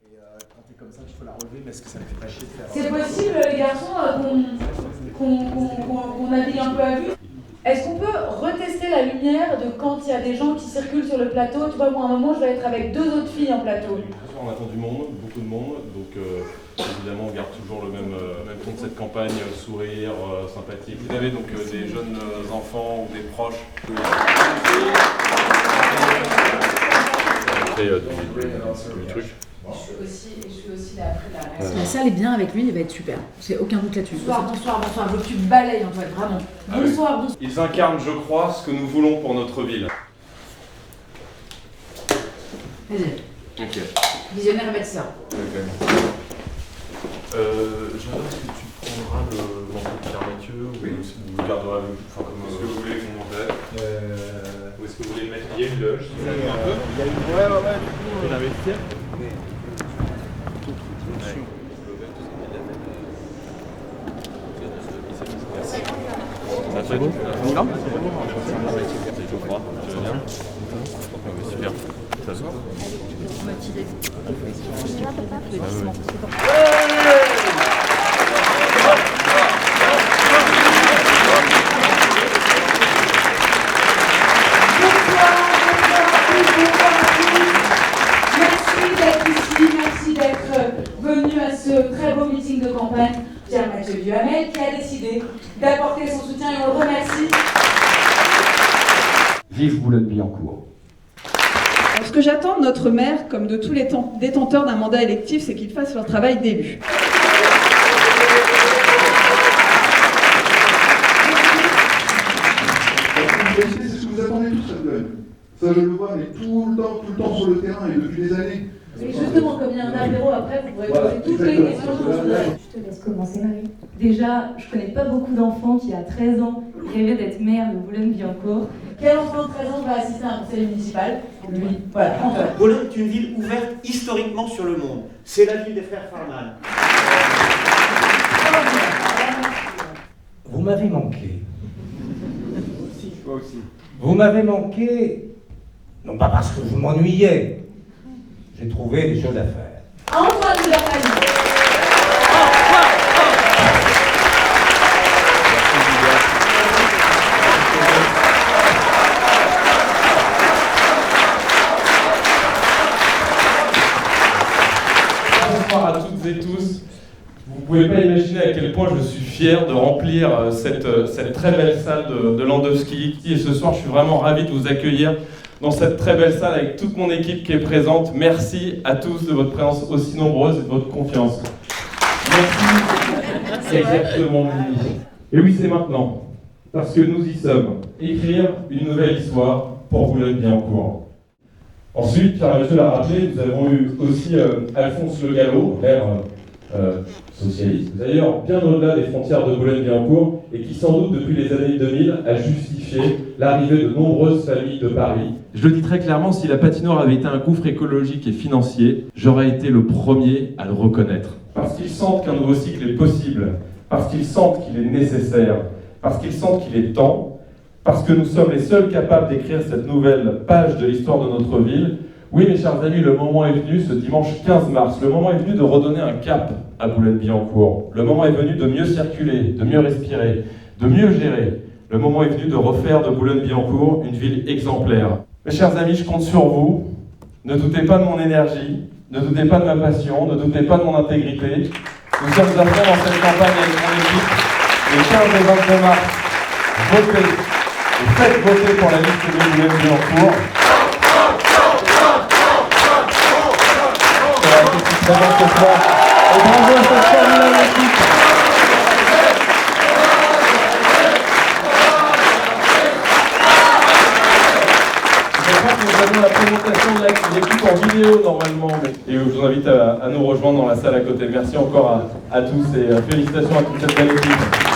Quand t'es comme ça, tu peux la relever, mais est-ce que ça ne fait pas chier de faire... C'est possible, les garçons, qu'on navigue un peu à vue. Est-ce qu'on peut retester la lumière de quand il y a des gens qui circulent sur le plateau? Tu vois, moi, à un moment, je vais être avec 2 autres filles en plateau. On attend du monde, beaucoup de monde, donc évidemment on garde toujours le même ton de cette campagne, sourire, sympathique. Vous avez donc des jeunes enfants ou des proches. Du truc. Je suis aussi la... La salle est bien avec lui, il va être super. J'ai aucun doute là-dessus. Bonsoir, je veux que tu balayes, Antoine, vraiment. Bonsoir. Ils incarnent, je crois, ce que nous voulons pour notre ville. Vas-y. Ok. Visionnaire médecin. J'aimerais est-ce que tu prendras le manteau de Pierre Mathieu ou vous le garderez comme ce que vous voulez qu'on en fait ou est-ce que vous voulez le mettre? Il y a une loge, si vous avez un peu. Il y a une... Ouais. Il avait fait. Ça c'est bon? Non? C'est chaud froid, tu vas bien? Super. Ça se voit? Motivé. Merci d'être venu à ce très beau meeting de campagne. Pierre-Mathieu Duhamel qui a décidé d'apporter son soutien et on le remercie. Vive Boulogne-Billancourt. Ce que j'attends de notre maire, comme de tous les détenteurs d'un mandat électif, c'est qu'ils fassent leur travail d'élu. C'est ce que vous attendez tous à Boulogne. Ça je le vois, mais tout le temps sur le terrain et depuis des années. Et justement, comme il y a un apéro après, vous pourrez poser toutes les questions que vous voulez. Je te laisse commencer, Marie. Déjà, je connais pas beaucoup d'enfants qui, à 13 ans, rêvaient d'être maire de Boulogne-Billancourt. Quel enfant de 13 ans va assister à un conseil municipal? Lui. Voilà, Antoine. Boulogne est une ville ouverte historiquement sur le monde. C'est la ville des frères Farman. Vous m'avez manqué. Toi aussi. Vous m'avez manqué, non pas parce que vous m'ennuyez. J'ai trouvé des choses à faire. Antoine de la famille. Bonsoir à toutes et tous. Vous ne pouvez pas imaginer à quel point je suis fier de remplir cette très belle salle de Landowski. Et ce soir, je suis vraiment ravi de vous accueillir dans cette très belle salle avec toute mon équipe qui est présente. Merci à tous de votre présence aussi nombreuse et de votre confiance. Merci. Exactement. Et oui, c'est maintenant. Parce que nous y sommes. Écrire une nouvelle histoire pour Boulogne-Billancourt. Ensuite, Pierre-Mathieu l'a rappelé, nous avons eu aussi Alphonse Le Gallo, maire socialiste, d'ailleurs bien au-delà des frontières de Boulogne-Billancourt, et qui sans doute depuis les années 2000 a justifié l'arrivée de nombreuses familles de Paris. Je le dis très clairement, si la patinoire avait été un gouffre écologique et financier, j'aurais été le premier à le reconnaître. Parce qu'ils sentent qu'un nouveau cycle est possible, parce qu'ils sentent qu'il est nécessaire, parce qu'ils sentent qu'il est temps, parce que nous sommes les seuls capables d'écrire cette nouvelle page de l'histoire de notre ville. Oui, mes chers amis, le moment est venu, ce dimanche 15 mars, le moment est venu de redonner un cap à Boulogne-Billancourt. Le moment est venu de mieux circuler, de mieux respirer, de mieux gérer. Le moment est venu de refaire de Boulogne-Billancourt une ville exemplaire. Mes chers amis, je compte sur vous. Ne doutez pas de mon énergie, ne doutez pas de ma passion, ne doutez pas de mon intégrité. Nous sommes à fond dans cette campagne avec mon équipe. Le 15 et 22 mars, votez et faites voter pour la liste de Boulogne-Billancourt. Et bravo à cette formidable équipe. Je crois que nous avons la présentation de l'équipe en vidéo normalement. Et je vous invite à nous rejoindre dans la salle à côté. Merci encore à tous et félicitations à toute cette belle équipe.